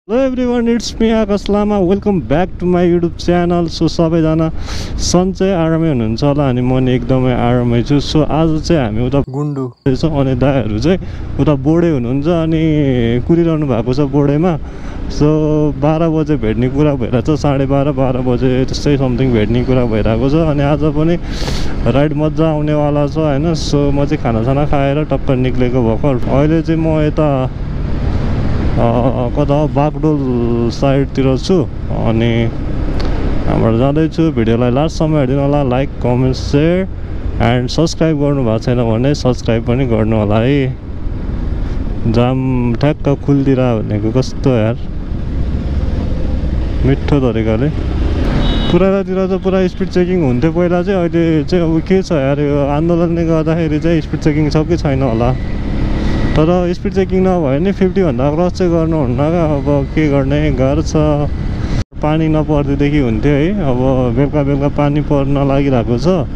Hello everyone, it's me Akash Lama. Welcome back to my YouTube channel. So सबैजना सन्चै आरामै हुनुहुन्छ होला अनि म नि एकदमै आरामै छु। सो आज चाहिँ हामी उता गुन्डु छौँ अनि दाइहरू चाहिँ उता बोडे हुनुहुन्छ अनि कुदिरहनु भएको छ बोडेमा। सो 12 बजे भेट्ने कुरा भइरहेको छ, 12:30 बजे त्यस्तै समथिङ भेट्ने कुरा भइरहेको छ। अनि आज पनि राइड मजा आउनेवाला छ होइन। सो म चाहिँ खानासाना खाएर टक्क निक्लेको भर्खर। अहिले चाहिँ म यता कता बागडोल साइडतिर छु अनि हाम्रो जाँदैछु। भिडियोलाई लास्टसम्म हेरिदिनु होला। Like, comment, share and subscribe गर्नु भएको छैन भने सब्सक्राइब पनि गर्नु होला है। जाम ठ्याक्क खुल्दिएर भनेको कस्तो यार मिठो तरिकाले। पुरानातिर त पुरा स्पिड चेकिङ हुन्थ्यो पहिला चाहिँ, अहिले चाहिँ अब के छ यार यो आन्दोलनले गर्दाखेरि चाहिँ स्पिड चेकिङ छ कि छैन होला। तर स्पिड चेकिङ नभयो भने 50 भन्दा क्रस चाहिँ गर्नुहुन्न क्या। अब के गर्ने, गाह्रो छ। पानी नपर्दैदेखि हुन्थ्यो है। अब बेलुका बेलुका पानी पर्न लागिरहेको छ,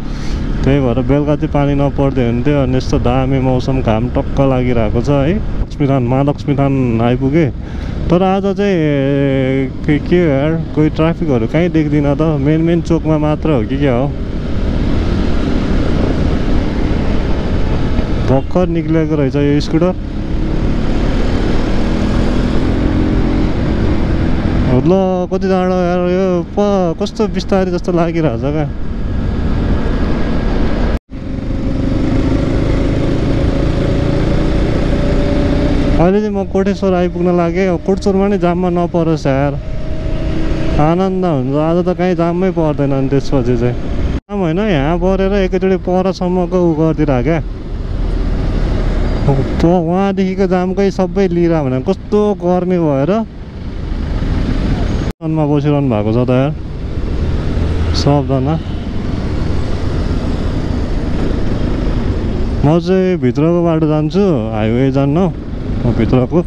त्यही भएर बेलुका चाहिँ पानी नपर्दै हुन्थ्यो। अनि यस्तो दामी मौसम, घाम टक्क लागिरहेको छ है। महालक्ष्मी थान आइपुगेँ। तर आज चाहिँ के यार कोही ट्राफिकहरू कहीँ देख्दिनँ त। मेन चोकमा मात्र हो कि क्या हो। भर्खर निक्लेको रहेछ यो स्कुटर। ल कति टाढो यार यो कस्तो बिस्तारै जस्तो लागिरहेछ क्या। अहिले चाहिँ म कोटेश्वर आइपुग्न लागेँ। कोटेश्वरमा नि जाममा नपरोस् यार, आनन्द हुन्छ। आज त कहीँ जाममै पर्दैन नि त्यसपछि चाहिँ जाम होइन, यहाँ परेर एकैचोटि परसम्मको उ गरिदिएर क्या। वहाँदेखिको जामकै सबै लिएर भने कस्तो गर्मी भएर मा बसिरहनु भएको छ त यार सबजना। म चाहिँ भित्रको बाटो जान्छु, हाइवे जान्न म भित्रको।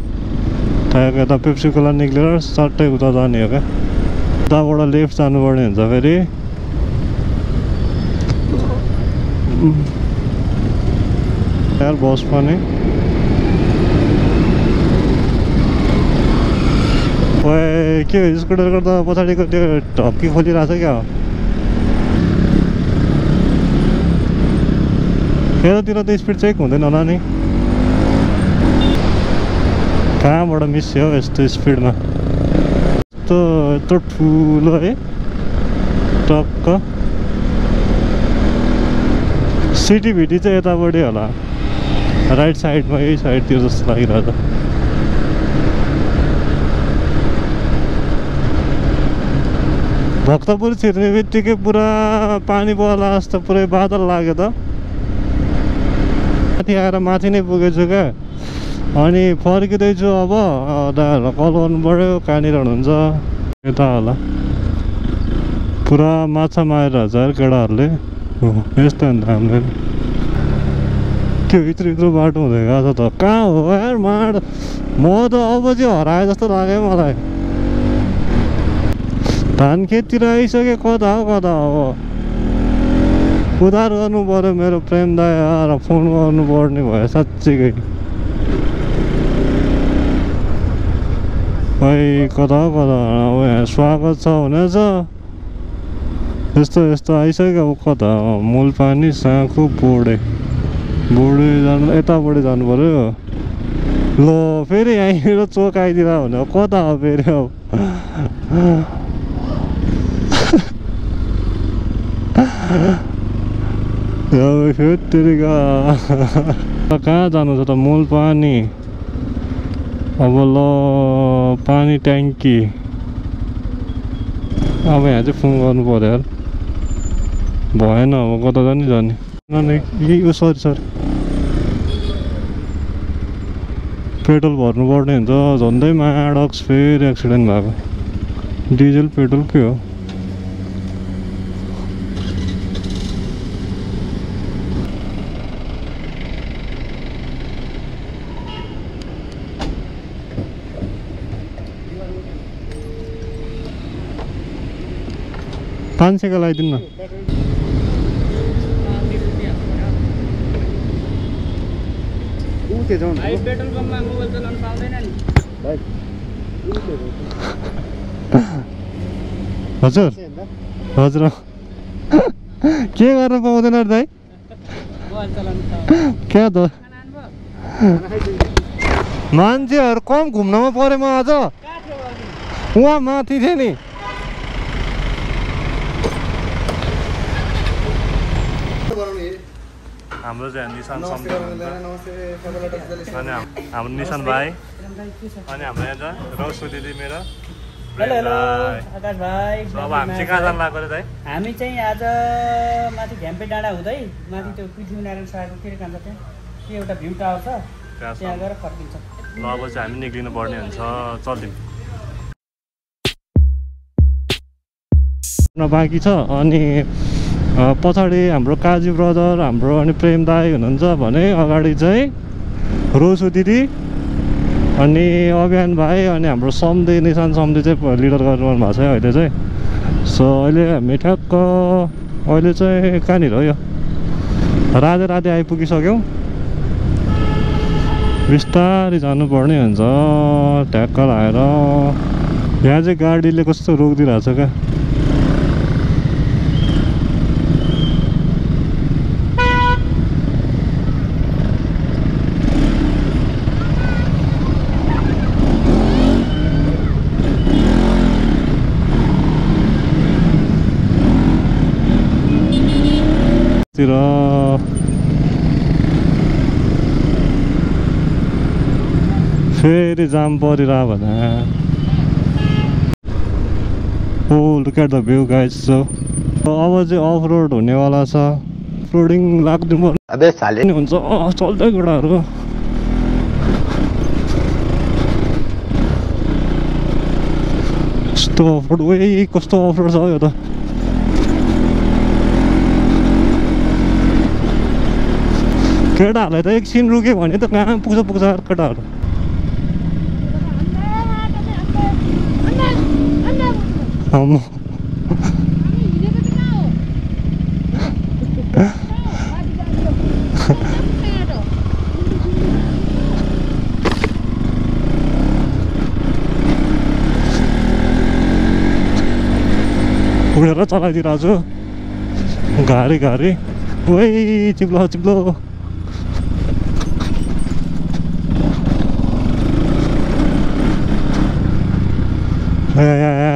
ठ्याक्क यता पेप्सी खोला निक्लेर सट्टै उता जाने हो क्या। उताबाट लेफ्ट जानुपर्ने हुन्छ फेरि। यार बस पनि के स्कुटरको त पछाडिको त्यो ढक्की खोलिरहेको छ क्या। यतातिर त स्पिड चेक हुँदैन होला नि। कहाँबाट मिस्यो यस्तो स्पिडमा। यस्तो ठुलो है टक्क। सिटी चाहिँ यतापट्टि होला, राइट साइडमा यही साइडतिर जस्तो लागिरहेको छ। भक्तपुर छिर्ने बित्तिकै पुरा पानी पर्ला जस्तो पुरै बादल लाग्यो त। माथि आएर माथि नै पुगेछु क्या। अनि फर्किँदैछु। अब दाइहरूलाई कल गर्नु पऱ्यो कहाँनिर हुनुहुन्छ। यता होला पुरा माछा मारिरहेछ यार केटाहरूले। यस्तो हुन्छ हामीले त्यो यत्रो बाटो हुँदै गएको छ त। कहाँ हो यार माड, म त अब चाहिँ हराए जस्तो लाग्यो मलाई। धान खेततिर आइसक्यो, कता हो। उधार गर्नु पऱ्यो मेरो प्रेम दाइ यार, फोन गर्नु पर्ने भयो साँच्चीकै। खै कता हो अब यहाँ स्वागत छ हुनेछ। यस्तो आइसक्यो। अब कता हो, मूलपानी, साँखु, बोडे जानु, यतापट्टि जानु पऱ्यो। ल फेरि यहीँनिर चोक आइदिएर भने कता हो फेरि। अब फेरि कहाँ जानु छ त, मूलपानी। अब ल पानी ट्याङ्की। अब यहाँ चाहिँ फोन गर्नु पऱ्यो यार, भएन। अब कता जाने सरी पेट्रोल भर्नु पर्ने हुन्छ। झन्डै माडक्स फेरि एक्सिडेन्ट भएको। डिजल पेट्रोल के हो। पाँच लगाइदिनु न। पेट्रोल पम्पमा मोबाइल चलाउनु पाउँदैन नि भाइ। हजुर हजुर के गरेर पाउँदैन र दाइ क्या त मान्छेहरू कम घुम्नमा परेँ म आज उहाँ माथि थिएँ नि हाम्रो चाहिँ निशान अनि हाम्रो निशान भाइ अनि हाम्रो यहाँ रौसु दिदी मेरो हेलो हेलो आकाश भाइ अब हामी चाहिँ कहाँ जानु लाग्यो रे दाइ हामी चाहिँ आज माथि घ्याम्पे डाँडा हुँदै माथि त्यो पृथ्वीनारायण शाहको के भन्छ त्यहाँ त्यो एउटा भ्यू टावर छ त्यहाँ गएर फर्किन्छ ल अब चाहिँ हामी निक्लिनु पर्ने हुन्छ चल्दिउँ बाँकी छ अनि पछाडि हाम्रो काजी ब्रदर हाम्रो अनि प्रेम दाई हुनुहुन्छ भने अगाडि चाहिँ रोसु दिदी अनि अभियान भाइ अनि हाम्रो सम्धि निशान सम्धि चाहिँ लिडर गरिरहनु भएको छ अहिले चाहिँ सो अहिले हामी ठ्याक्क अहिले चाहिँ कहाँनिर हो यो राधे राधे आइपुगिसक्यौँ बिस्तारै जानुपर्ने हुन्छ ठ्याक्क लगाएर यहाँ चाहिँ गाडीले कस्तो रोकिदिइरहेको छ क्या फेरि जाम परिरह भने oh look at the view guys so अब चाहिँ अफ रोड हुनेवाला छ रोडिङ लाग्नु पर्ने हुन्छ चल्दै केटाहरू कस्तो अफ रोड कस्तो अफ रोड छ यो त केटाहरूलाई त एकछिन रुक्यो भने त कहाँ पुग्छ केटाहरू उडेर चलाइदिरहेको छु घारी घारी ओइ चिप्लो चिप्लो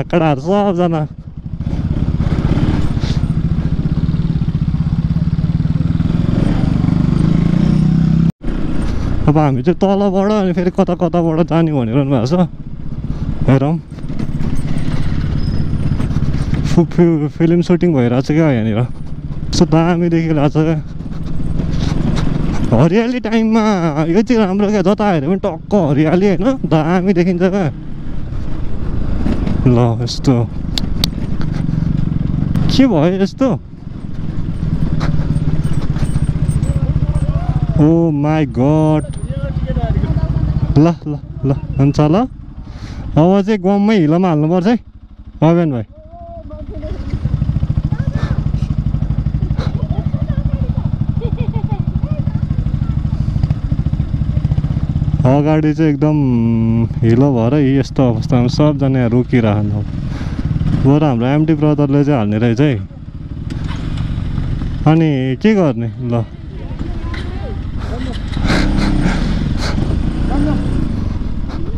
केटाहरू सबजना अब हामी चाहिँ तलबाट अनि फेरि कता कताबाट जाने भनिरहनु भएको छ हेरौँ फिल्म सुटिङ भइरहेको छ क्या यहाँनिर कस्तो दामी देखिरहेको छ क्या हरियाली टाइममा यो चाहिँ राम्रो क्या जता हेऱ्यो पनि टक्क हरियाली होइन दामी देखिन्छ क्या ल यस्तो के भयो यस्तो ओ माई गड ल ल ल हुन्छ ल अब चाहिँ गममै हिलोमा हाल्नुपर्छ है अभियान भाइ अगाडि चाहिँ एकदम हिलो भएर यस्तो अवस्थामा सबजना यहाँ रोकिरहनु बरु हाम्रो एमडी ब्रदरले चाहिँ हाल्ने रहेछ है अनि के गर्ने ल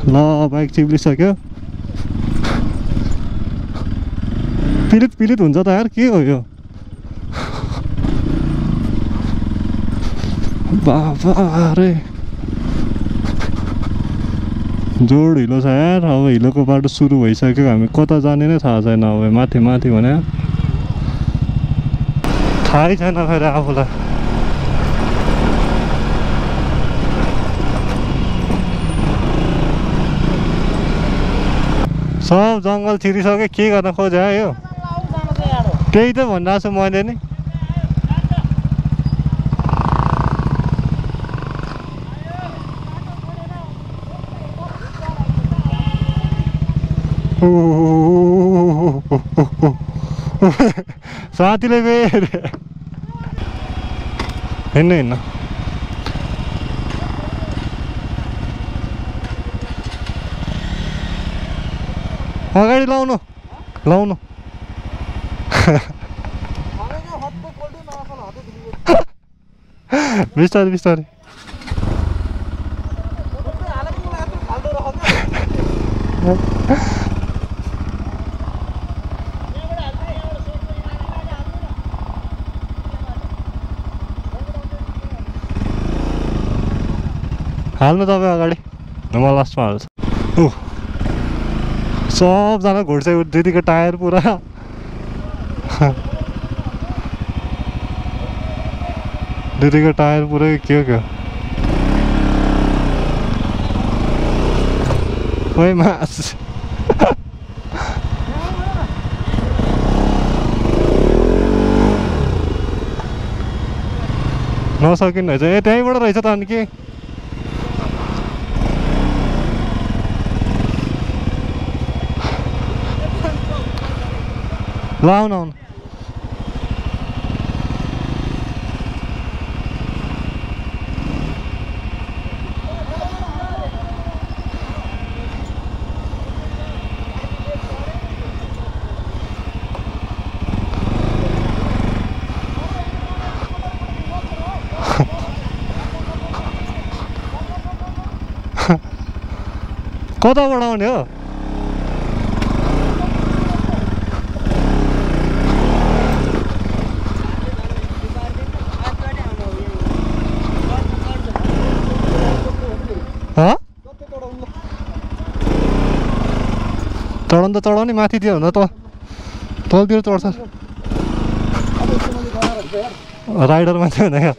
ल बाइक चिप्लिसक्यो पिलित हुन्छ त यार के हो यो बाबा रे जोड हिलो छ यार अब हिलोको बाटो सुरु भइसक्यो हामी कता जाने नै थाहा छैन अब माथि माथि भने थाहै छैन फेरि आफूलाई सब जङ्गल छिरिसक्यो के गर्न खोज्यो यो त्यही त भनिरहेको छु मैले नि साथीले फेरि हिँड्नु हिँड्नु अगाडि लाउनु लाउनु बिस्तारै बिस्तारै हाल्नु तपाईँ अगाडि म लास्टमा हाल्छु सबजना घुट्छ दिदीको टायर पुरा दिदीको टायर पुरै के हो ओइ मास नसकिन्न रहेछ ए त्यहीँबाट रहेछ त अनि के ल आउनु आउनु कताबाट आउने हो चढाउनु त चढाउने माथितिर हुँदा त तलतिर चढ्छ राइडर मान्छे हुँदैन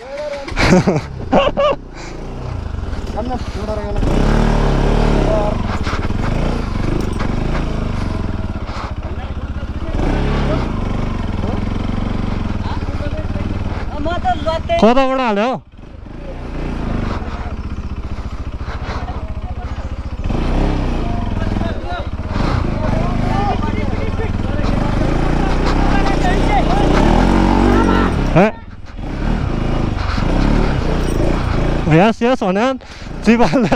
कताबाट हाल्यो हो यस यस भने चिपाल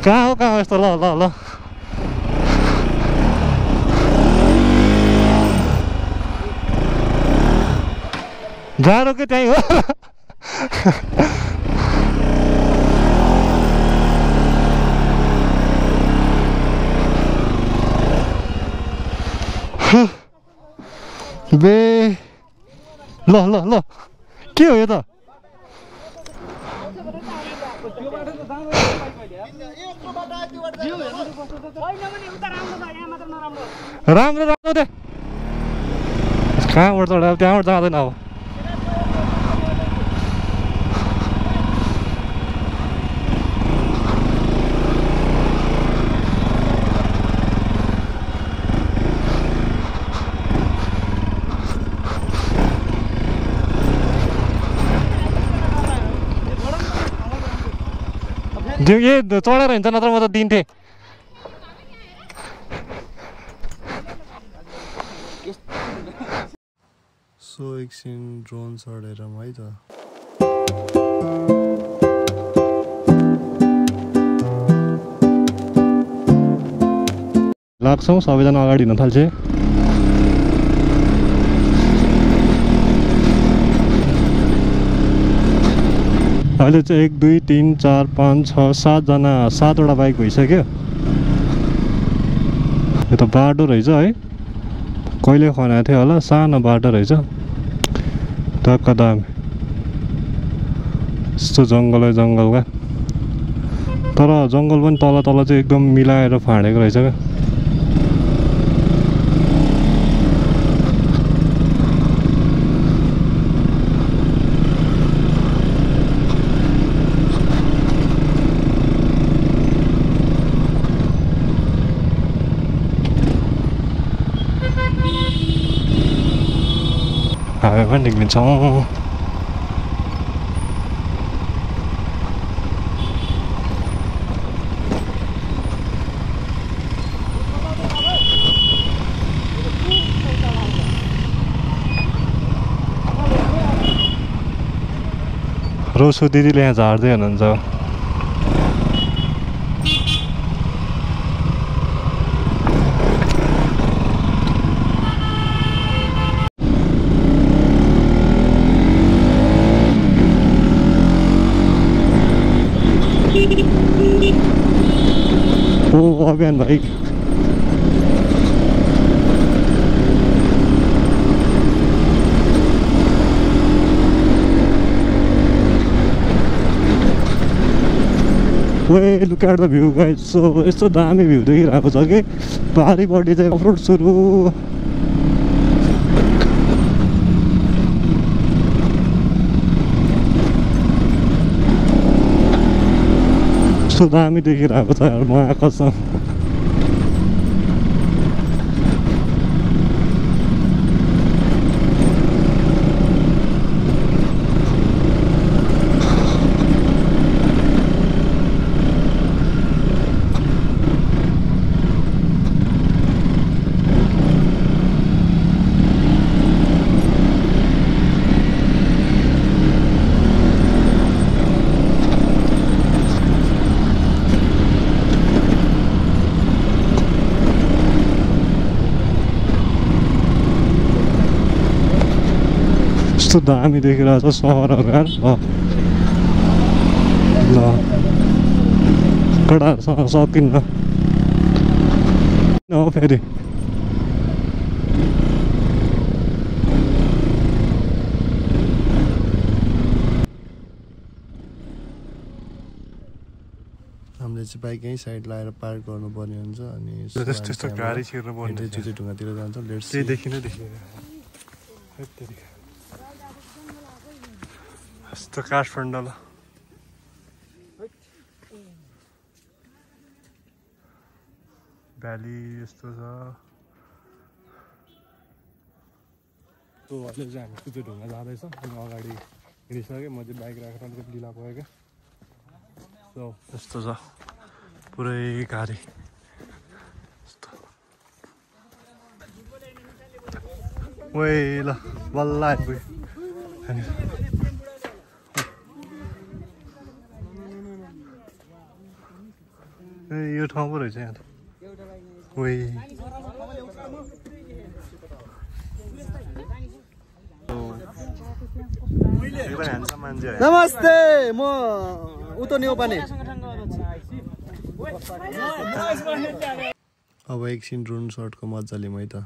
कहाँ हो यस्तो ल ल ल जाडो के त्यहीँ हो बे ल ल ल के हो यो त राम्रो राम्रो दे कहाँबाट चढ्यो त्यहाँबाट जाँदैन अब ये चढेर हिँड्छ नत्र म त दिन्थेँ सो एकछिन ड्रोन चढेर है त लाग्छौँ सबैजना अगाडि हिँड्न थाल्छ अहिले चाहिँ 1 2 3 4 5 6 7 जना 7वटा बाइक भइसक्यो यो त बाटो रहेछ है कहिले खनाएको थियो होला सानो बाटो रहेछ टक्क दामी यस्तो जङ्गलै जङ्गलका तर जङ्गल पनि तल तल चाहिँ एकदम मिलाएर फाँडेको रहेछ क्या हावे पनि निक्लिन्छौँ रोसो दिदीले यहाँ झार्दै हुनुहुन्छ अभियान भाइ Way look at the view guys. So it's a damn view देखिरहेको छ कि पारिपट्टि चाहिँ अफ रोड सुरु यस्तो दामी देखिरहेको छ यार म कसम यस्तो दामी देखिरहेको छ सहरहरू यार ल केटाहरूसँग सकिन्न हो फेरि हामीले चाहिँ बाइक यहीँ साइड लगाएर पार्क गर्नुपर्ने हुन्छ अनि त्यस्तो गाडी छिर्नु पर्ने चुचे ढुङ्गातिर जान्छ लेट्स त्यही देखिन यस्तो काठमाडौँ ल भ्याली यस्तो छ त्यो अहिले चाहिँ हामी चुचे ढुङ्गा जाँदैछ अनि अगाडि हिँडिसक्यो म चाहिँ बाइक राखेर अलिकति ढिला भयो क्या सो यस्तो छ पुरै गाडी ओइ ल बल्ल आइपुग्यो ए यो ठाउँ पो रहेछ यहाँ त ओइ नमस्ते म उतो नेउपाने अब एकछिन ड्रोन सर्टको मजा लिउँ है त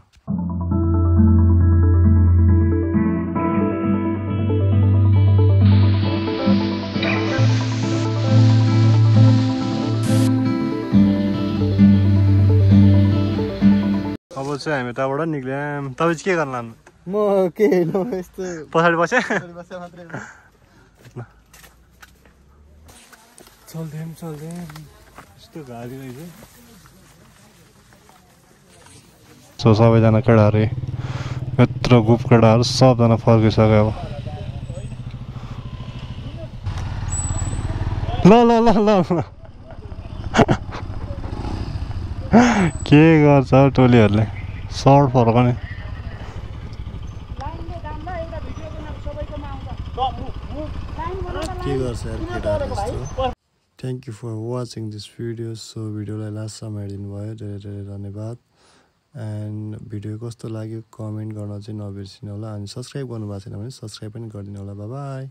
अब चाहिँ हामी त्यहाँबाट निक्ल्यौँ तपाईँ चाहिँ के गर्न लानु म के यस्तो पछाडि बस्या चल्दै यस्तो गाडी रहेछ सो सबैजना केटाहरू यत्रो ग्रुप केटाहरू सबजना फर्किसक्यो अब ल ल ल ल के गर्छ टोलीहरूले सर्ट फर्काउने के गर्छ यार केटाहरू यस्तो thank you for watching this video so भिडियोलाई लास्टसम्म हेरिदिनु भयो धेरै धेरै धन्यवाद एन्ड भिडियो कस्तो लाग्यो कमेन्ट गर्न चाहिँ नबिर्सिनु होला अनि सब्सक्राइब गर्नुभएको छैन भने सब्सक्राइब पनि गरिदिनु होला बाई